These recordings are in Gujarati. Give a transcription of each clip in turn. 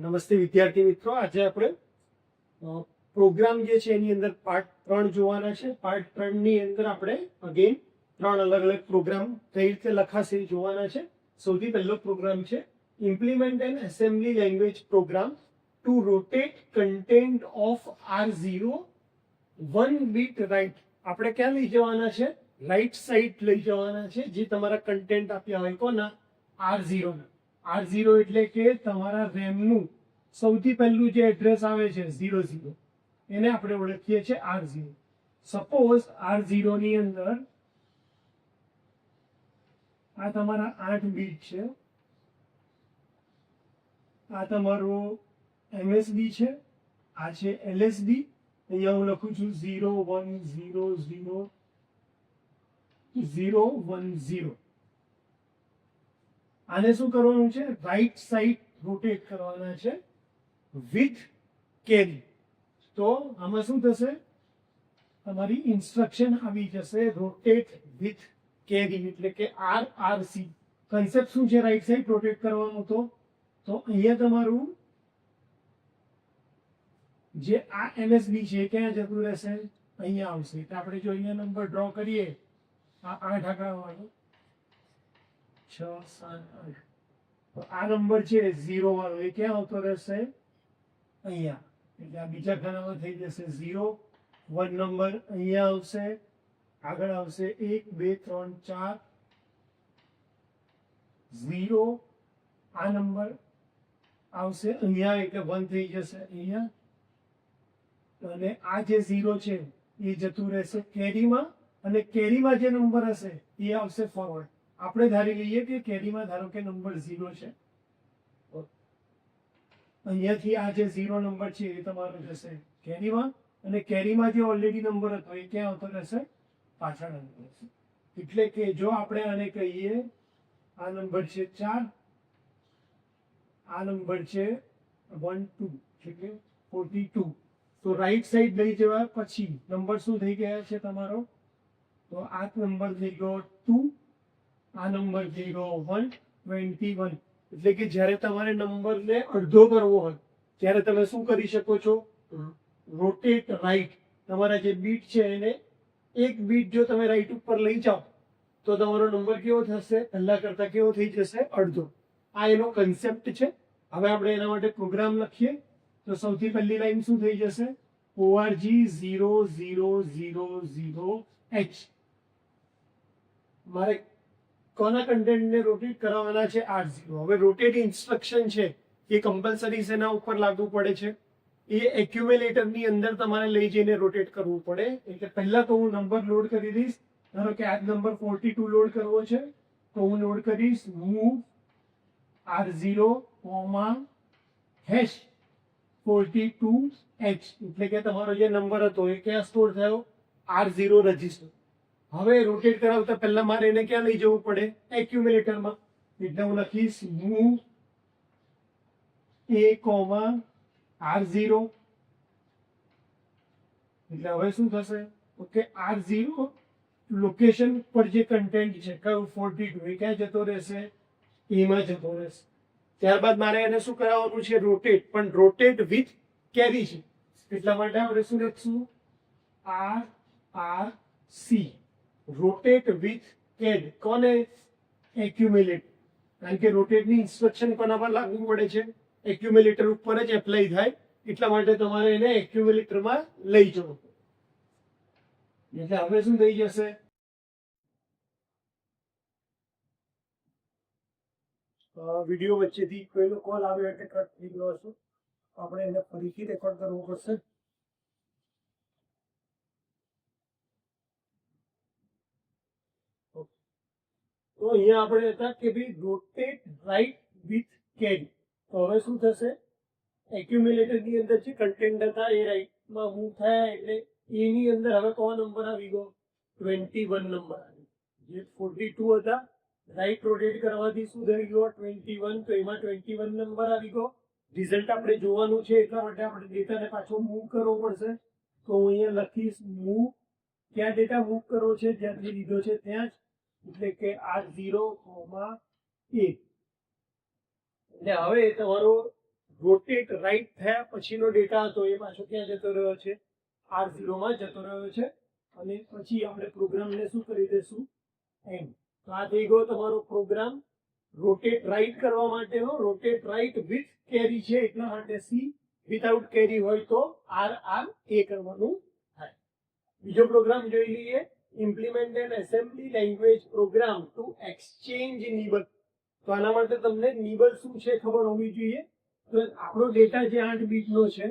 નમસ્તે વિદ્યાર્થી મિત્રો, આજે આપણે પ્રોગ્રામ જે છે એની અંદર પાર્ટ 3 જોવાના છે. પાર્ટ 3 ની અંદર આપણે અગેન 3 અલગ અલગ પ્રોગ્રામ કઈ રીતે લખાશે એ જોવાના છે. સૌથી પહેલો પ્રોગ્રામ છે implement an assembly language program to rotate content of R0 1 bit right. આપણે ક્યાં લઈ જવાના છે? રાઇટ સાઈડ લઈ જવાના છે. જે તમારા કન્ટેન્ટ આપ્યા હોય કોના? R0 ના. R0 એટલે કે તમારા રેમનું સૌથી પહેલું જે એડ્રેસ આવે છે 00, એને આપણે ઓળખીએ છીએ R0. સપોઝ R0 ની અંદર આ તમારા 8 બીટ છે, આ તમારો MSB છે, આ છે LSB. અહીંયા હું લખું છું 0 1 0 0 0 1 0. આને શું કરવાનું છે? રાઈટ સાઈડ રોટેટ કરવાના છે વિથ કેરી. તો આમાં શું થશે? તમારી ઇન્સ્ટ્રક્શન આવી જશે રોટેટ વિથ કેરી, એટલે કે RRC. કન્સેપ્ટ શું છે રાઈટ સાઈડ રોટેટ કરવાનું? તો અહીંયા તમારું જે આ MSB છે ક્યાં જતું રહેશે? અહીંયા આવશે. એટલે આપણે જો અહીંયા નંબર ડ્રો કરીએ, આ 8 આંકડાવાળો 6 7 8, તો આ નંબર છે 0 વાળો, એ ક્યાં આવતો રહેશે? અહીંયા. એટલે આ બીજા ખાનામાં થઈ જશે 0. 1 નંબર અહીંયા આવશે, આગળ આવશે 1 2 3 4 0. આ નંબર આવશે અહીંયા, એટલે 1 થઈ જશે અહીંયા. અને આ જે 0 છે એ જતું રહેશે કેરીમાં, અને કેરીમાં જે નંબર હશે એ આવશે ફોરવર્ડ. આપણે ધારી લઈએ કે કેરીમાં ધારો કે નંબર 0 છે, અહીંયાથી આ જે 0 નંબર છે એ તમારો જશે કેરીમાં, અને કેરીમાં જે ઓલરેડી નંબર હતો એ ક્યાં આવતો રહેશે? પાછળ આવતો રહેશે. એટલે કે જો આપણે આને કહીએ, આ નંબર છે 4, આ નંબર છે 1 2, એટલે 42. તો રાઈટ સાઈડ લઈ જવા પછી નંબર શું થઈ ગયા છે તમારો? તો આ નંબર થઈ ગયો 2, આ નંબર થઈ ગયો 121. એટલે કે જ્યારે તમારે નંબરને અડધો કરવો હોય ત્યારે તમે શું કરી શકો છો? Rotate right. તમારા જે બીટ છે એને એક બીટ જો તમે રાઈટ ઉપર લઈ જાઓ તો તમારો નંબર કેવો થશે? પહેલા કરતા કેવો થઈ જશે? અડધો. આ એનો કન્સેપ્ટ છે. હવે આપણે એના માટે પ્રોગ્રામ લખીએ. તો સૌથી પહેલી લાઈન શું થઈ જશે? org 0000h. મારે કોના કન્ટેન્ટને રોટેટ કરાવવાના છે? R0. હવે રોટેટ ઇન્સ્ટ્રક્શન છે એ કમ્પલસરી શેના ઉપર લાગુ પડે છે? એ એક્યુમ્યુલેટરની અંદર તમારે લઈ જઈને રોટેટ કરવું પડે. એટલે પહેલા તો હું નંબર લોડ કરી દઈશ. ધારો કે આ નંબર 42 લોડ કરવો છે, તો હું લોડ કરીશ move R0, #42h. એટલે કે તમારો જે નંબર હતો એ ક્યાં સ્ટોર થયો? R0 register. હવે રોટેટ કરાવતા પહેલા મારે એને ક્યાં લઈ જવું પડે? એક્યુમ્યુલેટરમાં. એટલે હું લખીશ move A, R0. એટલે હવે શું થશે? ઓકે, R0 લોકેશન પર જે કન્ટેન્ટ છે કયું? 42, એ ક્યાં જતો રહેશે? એમાં જતો રહેશે. ત્યારબાદ મારે એને શું કરાવવાનું છે? રોટેટ. પણ રોટેટ વિથ કેરી છે, એટલા માટે આપણે શું લખશું? RRC. રોટેટ વિથ કેડ. કોને? એક્યુમ્યુલેટ. કારણ કે રોટેટની ઇન્સ્ટ્રક્શન કોના પર લાગુ પડે છે? એક્યુમ્યુલેટર ઉપર જ એપ્લાય થાય. એટલા માટે તમારે એને એક્યુમ્યુલેટરમાં લઈ જવું. એટલે હવે શું થઈ જશે? વિડીયો વચ્ચેથી કોઈનો કોલ આવ્યો એટલે કટ થઈ ગયો હશે. આપણે એને ફરીથી રેકોર્ડ કરવું પડશે. તો અહીંયા આપણે હતા કે ભાઈ રોટેટ રાઈટ વિથ કેરી. તો હવે શું થશે? એક્યુમ્યુલેટરની અંદર જે કન્ટેન્ટ હતા એ રાઈટમાં મૂવ થયા, એટલે એની અંદર હવે કયો નંબર આવી ગયો? 21 નંબર આવી. જે 42 હતા રાઈટ રોટેટ કરવાથી શું થઈ ગયો? 21. તો એમાં 21 નંબર આવી ગયો. રિઝલ્ટ આપણે જોવાનું છે એટલા માટે આપણે ડેટાને પાછો મૂવ કરવો પડશે. તો હું અહીંયા લખીશ મૂવ. ક્યાં ડેટા મૂવ કરવો છે? જ્યાંથી લીધો છે ત્યાં જ. એટલે કે R0, A. એટલે હવે તમારો રોટેટ રાઈટ થયા પછીનો ડેટા હતો એ પાછો ક્યાં જતો રહ્યો છે? R0 માં જતો રહ્યો છે. અને પછી આપણે પ્રોગ્રામને શું કરી દઈશું? એન્ડ. તો આ થઈ ગયો તમારો પ્રોગ્રામ રોટેટ રાઈટ કરવા માટેનો. રોટેટ રાઈટ વિથ કેરી છે એટલા માટે સી, વિથઆઉટ કેરી હોય તો RR એ કરવાનું થાય. બીજો પ્રોગ્રામ જોઈ લઈએ. Implement an assembly language program to exchange nibble. તો આના માટે તમને નિબલ શું છે ખબર હોવી જોઈએ. તો આપણો ડેટા જે 8 બીટનો છે,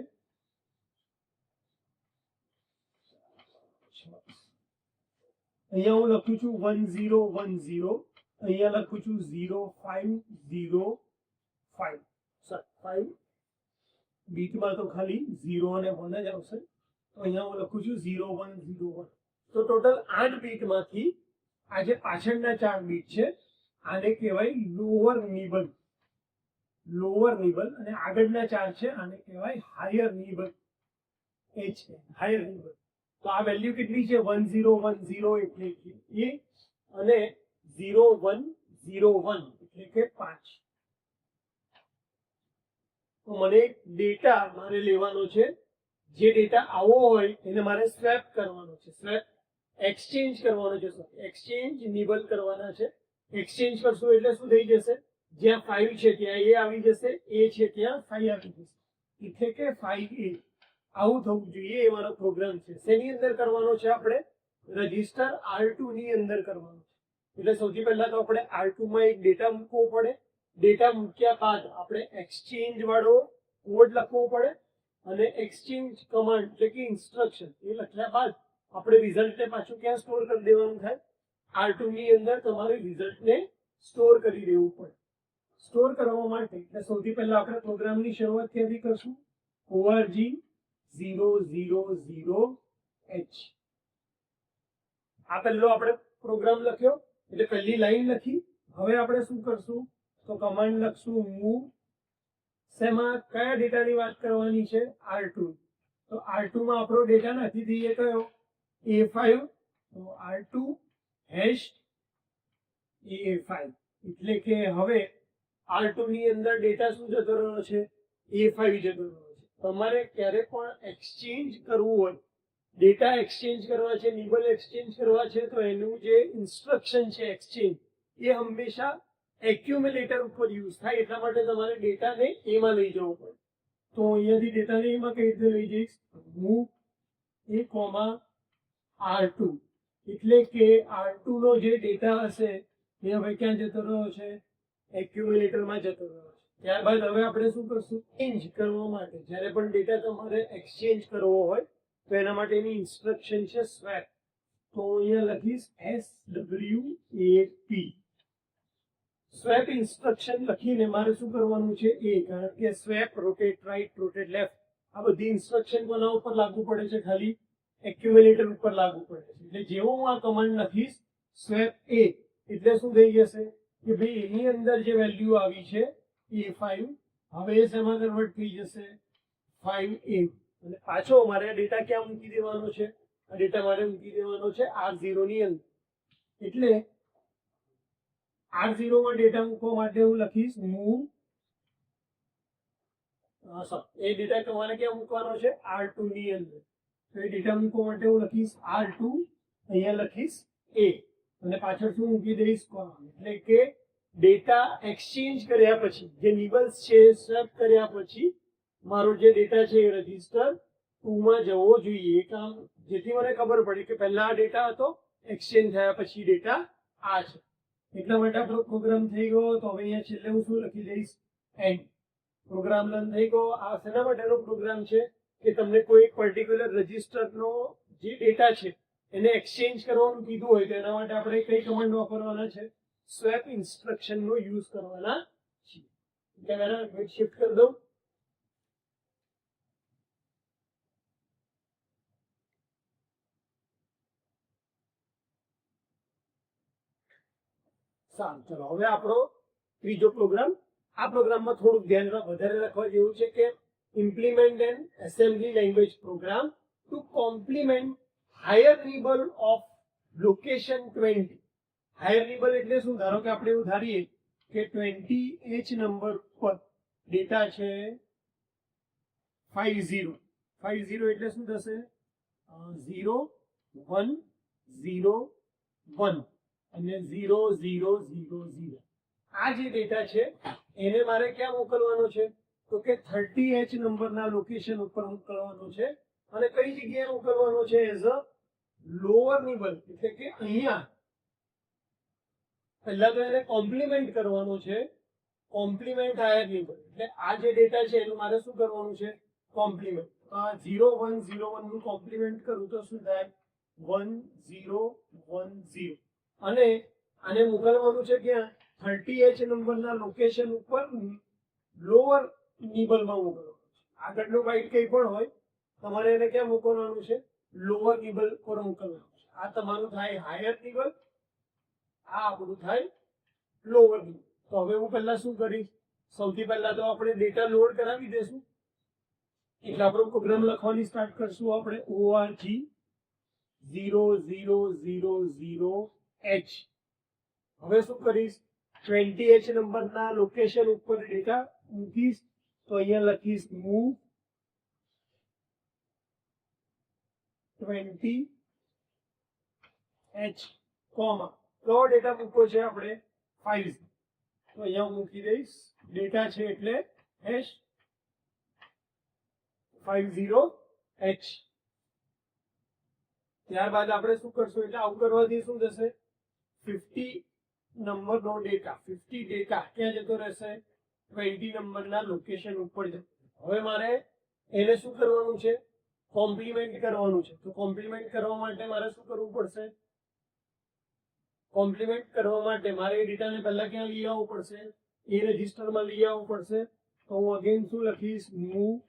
અહીંયા હું લખું છું 1010, અહીંયા લખું છું 0505. સર 5 બીટમાં તો ખાલી 0 અને 1 જ આવશે. તો અહીંયા હું લખું છું 0101. તો ટોટલ 8 બીટમાંથી આ જે પાછળના 4 બીટ છે આને કહેવાય લોઅર નિબલ. Lower nibble. અને આગળના 4 છે આને કહેવાય હાયર નિબલ. એ છે હાયર નિબલ. તો આ વેલ્યુ કેટલી છે? 1010 એટલે કે એ, અને 0101 એટલે કે 5. તો મને ડેટા મારે લેવાનો છે. જે ડેટા આવો હોય એને મારે સ્વેપ કરવાનો છે. સ્વેપ એક્સચેન્જ કરવાનો છે. એક્સચેન્જ નિબલ કરવાના છે. એક્સચેન્જ કરશું એટલે શું થઈ જશે? જ્યાં 5 છે ત્યાં એ આવી જશે, એ છે ત્યાં 5 આવી જશે. એટલે કે 5A. આવું થવું જોઈએ. એ મારો પ્રોગ્રામ છે. શેની અંદર કરવાનો છે? આપણે રજિસ્ટર R2 ની અંદર કરવાનો છે. એટલે સૌથી પહેલા તો આપણે R2 માં એક ડેટા મૂકવો પડે. ડેટા મૂક્યા બાદ આપણે એક્સચેન્જ વાળો કોડ લખવો પડે, અને એક્સચેન્જ કમાન્ડ એટલે કે ઇન્સ્ટ્રક્શન એ લખ્યા બાદ આપણે રિઝલ્ટને પાછું ક્યાં સ્ટોર કરી દેવાનું થાય? R2 ની અંદર તમારે રિઝલ્ટને સ્ટોર કરી દેવું પડે. સ્ટોર કરવા માટે એટલે સૌથી પહેલા આપણે પ્રોગ્રામની શરૂઆત ક્યાંથી કરશું? org 000h. આ પહેલો આપણે પ્રોગ્રામ લખ્યો એટલે પહેલી લાઈન લખી. હવે આપણે શું કરશું? તો કમાન્ડ લખશું મૂવ. શેમાં? કયા ડેટાની વાત કરવાની છે? R2. તો R2 માં આપણો ડેટા નથી થઈએ કયો? A5. તો R2 હેશ A5. એટલે કે હવે R2 ની અંદર ડેટા શું જતો રહ્યો છે? A5 જતો રહ્યો છે. તમારે ક્યારે પણ એક્સચેન્જ કરવું હોય, ડેટા એક્સચેન્જ કરવા છે, નિબલ એક્સચેન્જ કરવા છે, તો એનું જે ઇન્સ્ટ્રક્શન છે એક્સચેન્જ, એ હંમેશા એક્યુમ્યુલેટર ઉપર યુઝ થાય. એટલા માટે તમારે ડેટાને એમાં લઈ જવો પડે. તો અહીંયાથી ડેટાને એમાં કઈ રીતે લઈ જઈશ? Move A, R2. એટલે કે R2 નો જે ડેટા હશે એ હવે ક્યાં જતો રહ્યો છે? એક્યુમ્યુલેટરમાં જતો રહ્યો છે. ત્યારબાદ હવે આપણે શું કરશું? ચેન્જ કરવા માટે જ્યારે પણ ડેટા તમારે એક્સચેન્જ કરવો હોય તો એના માટેની ઇન્સ્ટ્રક્શન છે સ્વેપ. તો અહીંયા લખીશ SWAP. સ્વેપ ઇન્સ્ટ્રક્શન લખીને મારે શું કરવાનું છે? એ, કારણ કે swap, rotate right, rotate left, આ બધી ઇન્સ્ટ્રક્શન કોના ઉપર લાગુ પડે છે? ખાલી એક્યુમ્યુલેટર ઉપર લાગુ પડે છે. એટલે જેવો હું આ કમાન્ડ લખીશ સ્વેપ A, એટલે શું થઈ જશે કે ભાઈ એની અંદર જે વેલ્યુ આવી છે A5, હવે એ શેમાં કન્વર્ટ થઈ જશે? 5A. અને પાછો મારે આ ડેટા ક્યાં મૂકી દેવાનો છે? આ ડેટા મારે મૂકી દેવાનો છે R0 ની અંદર. એટલે R0 માં ડેટા મૂકવા માટે હું લખીશ મૂવ. એ ડેટા તમારે ક્યાં મૂકવાનો છે? R2 ની અંદર. તો એ ડેટા મૂકવા માટે હું લખીશ R2, અહીંયા લખીશ A, અને પાછળ શું મૂકી દઈશ? કોલમ. એટલે કે ડેટા એક્સચેન્જ કર્યા પછી, જે નિબલ્સ છે સ્વેપ કર્યા પછી મારો જે ડેટા છે એ રજિસ્ટર 2 માં જવો જોઈએ. એ કામ જેથી મને ખબર પડી કે પહેલા આ ડેટા હતો, એક્સચેન્જ થયા પછી ડેટા આ છે. એટલા માટે આપણો પ્રોગ્રામ થઈ ગયો. તો હવે અહીંયા છેલ્લે હું શું લખી દઈશ? એન્ડ. પ્રોગ્રામ રન થઈ ગયો. આ શેના માટેનો પ્રોગ્રામ છે? કે તમને કોઈ એક પર્ટિક્યુલર રજિસ્ટરનો જે ડેટા છે એને એક્સચેન્જ કરવાનું કીધું હોય તો એના માટે આપણે કઈ કમાન્ડ વાપરવાના છે? સ્વેપ ઇન્સ્ટ્રક્શનનો યુઝ કરવાના છે. કેમેરા શિફ્ટ કરી દઉં. સારું, ચલો હવે આપણો ત્રીજો પ્રોગ્રામ. આ પ્રોગ્રામમાં થોડુંક ધ્યાન વધારે રાખવા જેવું છે કે implement an assembly language program to complement higher nibble of location 20. Higher nibble એટલે શું? ધારો કે આપણે એવું ધારીએ કે 20H નંબર પર ડેટા છે 50 50 એટલે શું થશે 0 1 0 1 અને 0 0 0 0 આ જે ડેટા છે એને મારે ક્યાં મોકલવાનો છે તો કે 30H નંબરના લોકેશન ઉપર મોકલવાનો છે અને કઈ જગ્યાએ મોકલવાનો છે એઝ અ લોઅર નિબલ એટલે કે અહીંયા પહેલા તો એને કોમ્પ્લિમેન્ટ કરવાનો છે કોમ્પ્લિમેન્ટ હાયર નિબલ એટલે આ જે ડેટા છે એનું મારે શું કરવાનું છે કોમ્પ્લિમેન્ટ 0 1 0 1 નું કોમ્પ્લિમેન્ટ કરું તો શું થાય 1 0 1 0 અને આને મોકલવાનું છે ક્યાં 30H નંબરના લોકેશન ઉપર લોઅર નિબલમાં મોકલવાનું છે આગળનું બાઇટ કંઈ પણ હોય તમારે એને ક્યાં મોકલવાનું છે લોઅર નિબલ પર મોકલવાનું છે આ તમારું થાય હાયર નિબલ આ આપણું થાય લોઅર નિબલ તો હવે હું પહેલા શું કરીશ સૌથી પહેલા તો આપણે ડેટા લોડ કરાવી દેશું એટલે આપણો પ્રોગ્રામ લખવાની સ્ટાર્ટ કરશું આપણે org 0000h હવે શું કરીશ 20H નંબરના લોકેશન ઉપર ડેટા મૂકીશ તો અહીંયા લખીશ મૂવ 20H કોમા કયો ડેટા મૂકવો છે આપણે 50 તો અહીંયા મૂકી દઈશ ડેટા છે એટલે હેશ 50H ત્યારબાદ આપણે શું કરશું એટલે આવું કરવાથી શું થશે 50 નંબરનો ડેટા 50 ડેટા ક્યાં જતો રહેશે 20 નંબરના લોકેશન ઉપર જતો હવે મારે એને શું કરવાનું છે કોમ્પ્લિમેન્ટ કરવાનું છે તો કોમ્પ્લિમેન્ટ કરવા માટે મારે શું કરવું પડશે કોમ્પ્લિમેન્ટ કરવા માટે મારે એ ડેટાને પહેલા ક્યાં લઈ આવવું પડશે એ રજિસ્ટરમાં લઈ આવવું પડશે તો હું અગેન શું લખીશ મૂવ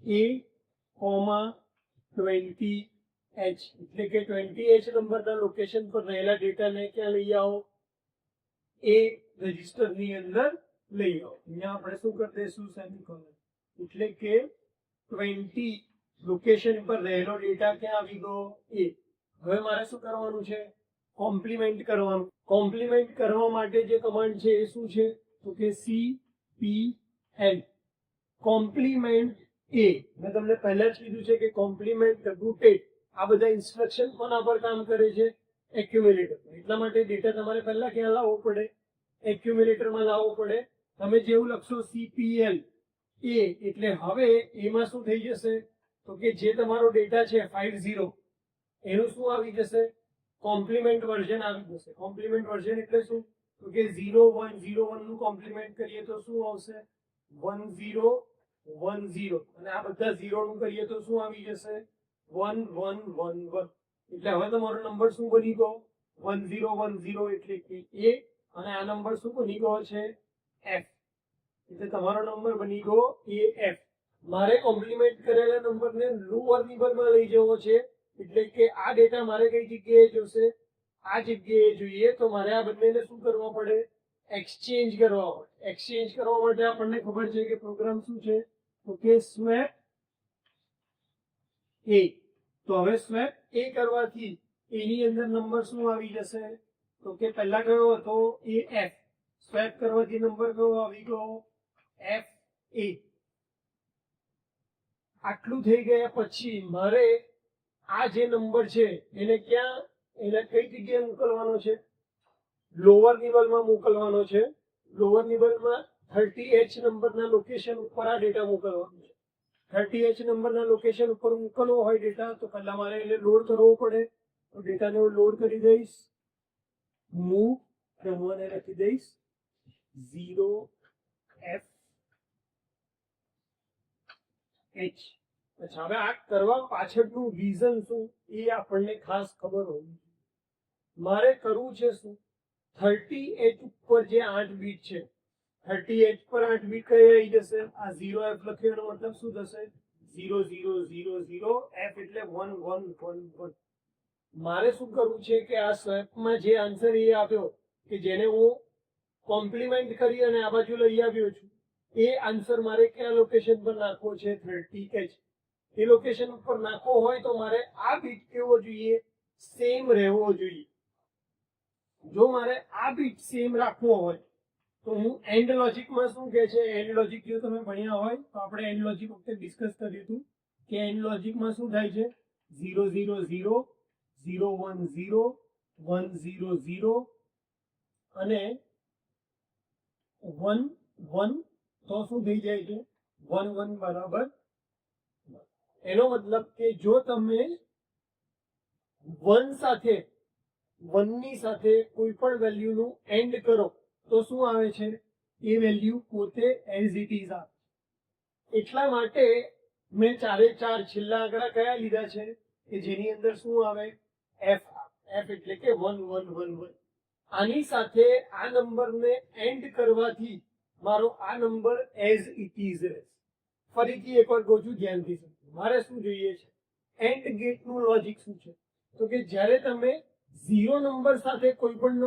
a, 20H એટલે કે 20H નંબરના લોકેશન પર રહેલા ડેટાને ક્યાં લઈ આવો એ રજિસ્ટરની અંદર લઈ આવો અહીંયા આપણે શું કરી દઈશું સેમિકોલન એટલે કે 20 લોકેશન પર રહેલો ડેટા ક્યાં આવી ગયો એ હવે મારે શું કરવાનું છે કોમ્પ્લિમેન્ટ કરવાનું કોમ્પ્લિમેન્ટ કરવા માટે જે કમાન્ડ છે એ શું છે તો કે CPL કોમ્પ્લિમેન્ટ એ મેં તમને પહેલા જ કીધું છે કે કોમ્પ્લિમેન્ટ રૂટેડ આ બધા ઇન્સ્ટ્રક્શન કોના પર કામ કરે છે એક્યુમ્યુલેટર એટલા માટે ડેટા તમારે પહેલા ક્યાં લાવવો પડે એક્યુમ્યુલેટરમાં લાવવો પડે તમે જેવું લખશો CPL એ એટલે હવે એમાં શું થઈ જશે તો કે જે તમારો ડેટા છે 50 એનું શું આવી જશે કોમ્પ્લિમેન્ટ વર્ઝન આવી જશે કોમ્પ્લિમેન્ટ વર્ઝન એટલે શું તો કે 0101 નું કોમ્પ્લિમેન્ટ કરીએ તો શું આવશે 1010 અને આ બધા 0 નું કરીએ તો શું આવી જશે 1111 એટલે હવે તમારો નંબર શું બની ગયો 1010 એટલે કે એ અને આ નંબર શું બની ગયો છે f એટલે તમારો નંબર બની ગયો AF મારે કોમ્પ્લિમેન્ટ કરેલા નંબરને લોઅર નિબલમાં લઈ જવો છે એટલે કે આ ડેટા મારે કઈ જગ્યાએ જોશે આ જગ્યાએ જોઈએ તો મારે આ બંનેને શું કરવા પડે એક્સચેન્જ કરવા પડે એક્સચેન્જ કરવા માટે આપણને ખબર છે કે પ્રોગ્રામ શું છે તો કે સ્વેપ એ તો હવે સ્વેપ એ કરવાથી એની અંદર નંબર શું આવી જશે તો કે પહેલા કયો હતો AF સ્વેપ કરવાથી નંબર કયો આવી ગયો FA આટલું થઈ ગયા પછી મારે આ જે નંબર છે એને ક્યાં એને કઈ જગ્યાએ મોકલવાનો છે લોઅર નિબલમાં મોકલવાનો છે લોઅર નિબલમાં 30H નંબરના લોકેશન ઉપર આ ડેટા મોકલવાનો છે 30H નંબરના લોકેશન ઉપર મોકલવો હોય ડેટા તો પહેલા મારે એને લોડ કરવો પડે તો ડેટાને હું લોડ કરી દઈશ મૂવ રમવાને લખી દઈશ 0FH અચ્છા હવે આ કરવા પાછળનું રીઝન શું એ આપણને ખાસ ખબર હોવી મારે કરવું છે શું 30H ઉપર જે 8 બીટ છે 30H પર 8 બીટ કઈ આવી જશે આ 0F લખ્યો એનો મતલબ શું થશે 0000 F એટલે 1111 મારે શું કરવું છે કે આ સ્વેપમાં જે આન્સર એ આપ્યો કે જેને હું કોમ્પ્લિમેન્ટ કરી અને આ બાજુ લઈ આવ્યો છું એ આન્સર મારે કયા લોકેશન પર નાખવો છે 30H એ લોકેશન ઉપર નાખવો હોય તો મારે આ બીટ કેવો જોઈએ સેમ રહેવો જોઈએ જો મારે આ બીટ સેમ રાખવો હોય તો હું એન્ડ લોજિકમાં શું કહે છે, એન્ડ લોજિક જો તમે ભણ્યા હોય તો આપણે એન્ડ લોજિક વખતે ડિસ્કસ કર્યું હતું કે એન્ડ લોજિકમાં શું થાય છે, 0 0 0 0 1 0 1 0 0 અને 1 1, તો શું થઈ જાય છે 1 1 બરાબર 1. એનો મતલબ કે જો તમે 1 સાથે 1 ની સાથે કોઈ પણ વેલ્યુનું એન્ડ કરો તો શું આવે છે, એ વેલ્યુ પોતે એઝ ઇટ ઇઝ આવે. એટલા માટે મેં ચારે ચાર છેલ્લા આંકડા કયા લીધા છે કે જેની અંદર શું આવે, એફ. એફ એટલે કે 1 1 1 1. આની સાથે આ નંબરને એન્ડ કરવાથી મારો આ નંબર એઝ ઇટ ઇઝ રહેશે. ફરીથી એકવાર કહું છું, ધ્યાનથી સમજો. મારે શું જોઈએ છે, એન્ડ ગેટનું લોજિક શું છે, તો કે જ્યારે તમે 0 નંબર સાથે કોઈ પણ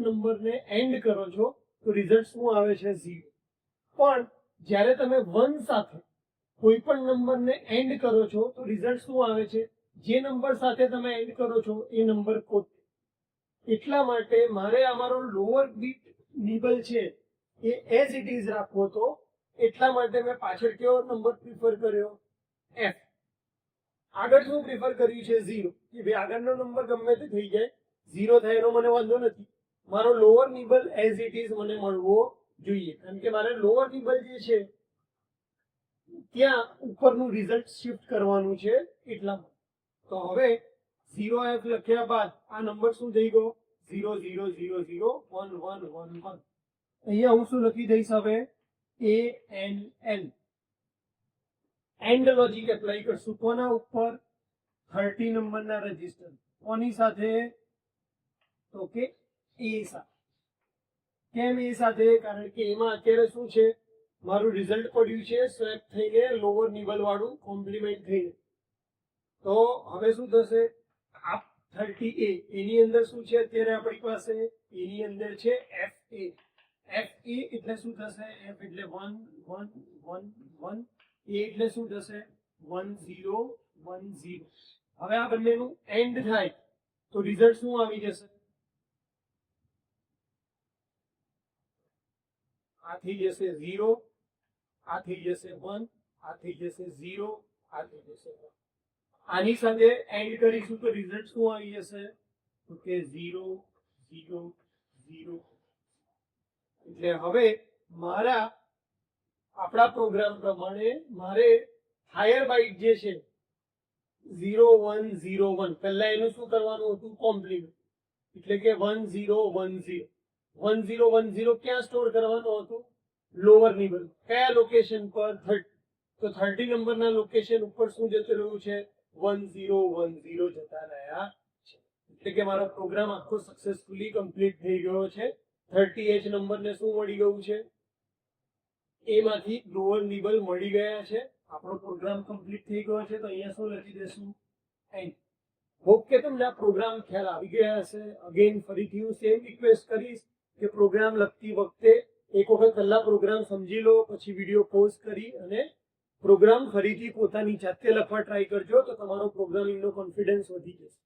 નંબરને એન્ડ કરો છો તો રિઝલ્ટ શું આવે છે, 0. પણ જ્યારે તમે 1 સાથે કોઈ પણ નંબરને એન્ડ કરો છો તો રિઝલ્ટ શું આવે છે, જે નંબર સાથે તમે એન્ડ કરો છો એ નંબર પોતે. એટલા માટે મારે અમારો લોઅર બીટ નિબલ છે એ એઝ ઇટ ઇઝ રાખવો હતો. એટલા માટે મેં પાછળ કેવો નંબર પ્રિફર કર્યો, એફ. આગળ શું પ્રિફર કર્યું છે, 0. કે ભાઈ આગળનો નંબર ગમે તે થઈ જાય, 0 થાય એનો મને વાંધો નથી. મારો lower nibble as it is મને મળવો જોઈએ, કારણ કે મારે લોઅર નિબલ જે છે ત્યાં ઉપરનું રિઝલ્ટ શિફ્ટ કરવાનું છે. એટલા માટે તો હવે 0f લખ્યા બાદ આ નંબર શું થઈ ગયો, 0 0 0 0 1 1 1 1. અહીંયા હું શું લખી દઈશ હવે, ANL. એન્ડ લોજિક એપ્લાય કરશું કોના ઉપર, 30 નંબરના રજીસ્ટર. કોની સાથે, તો કે એ સાથે. કેમ એ સાથે, કારણ કે એમાં અત્યારે શું છે, મારું રિઝલ્ટ પડ્યું છે સ્વેપ થઈને લોઅર નિબલ વાળું કોમ્પ્લિમેન્ટ થઈને. તો હવે શું થશે, આ 30A એની અંદર શું છે અત્યારે આપણી પાસે, એની અંદર છે FA. FA એટલે શું થશે, F એટલે 1 1 1 1, A એટલે શું થશે, 1 0 1 0. હવે આ બંનેનું એન્ડ થાય તો રિઝલ્ટ શું આવી જશે, આ થઈ જશે 0, આ થઈ જશે 1, આ થઈ જશે 0, આ થઈ જશે 1. આની સાથે એન્ડ કરીશું તો રિઝલ્ટ શું આવી જશે, તો કે 0 0 0. એટલે હવે આપણા પ્રોગ્રામ પ્રમાણે મારે હાયર બાઇટ જે છે 0 1 0 1, પહેલા એનું શું કરવાનું હતું, કોમ્પ્લિમેન્ટ. એટલે કે 1 0 1 0 1 0 1 0 ક્યાં સ્ટોર કરવાનું હતું, લોઅર નિબલ. કયા લોકેશન પર, 30. તો 30 નંબરના લોકેશન ઉપર શું જતું રહ્યું છે, 1 0 1 0 જતા રહ્યા છે. એટલે કે મારો પ્રોગ્રામ આખો સક્સેસફુલી કમ્પ્લીટ થઈ ગયો છે. 30H નંબરને શું મળી ગયું છે, એમાંથી લોઅર નિબલ મળી ગયા છે. આપણો પ્રોગ્રામ કમ્પ્લીટ થઈ ગયો છે. તો અહીંયા શું લખી દેશું, એન્ડ. હોપ કે તમને આ પ્રોગ્રામ ખ્યાલ આવી ગયા હશે. અગેન ફરીથી હું સેમ રિક્વેસ્ટ કરીશ કે પ્રોગ્રામ લખતી વખતે એક વખત પહેલા પ્રોગ્રામ સમજી લો, પછી વિડીયો પોઝ કરી અને પ્રોગ્રામ ફરીથી પોતાની જાતે લખવા ટ્રાય કરજો, તો તમારો પ્રોગ્રામિંગનો કોન્ફિડન્સ વધી જશે.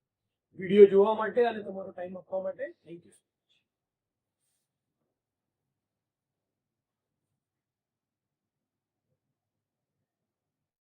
વિડીયો જોવા માટે અને તમારો ટાઈમ આપવા માટે થેન્ક યુ.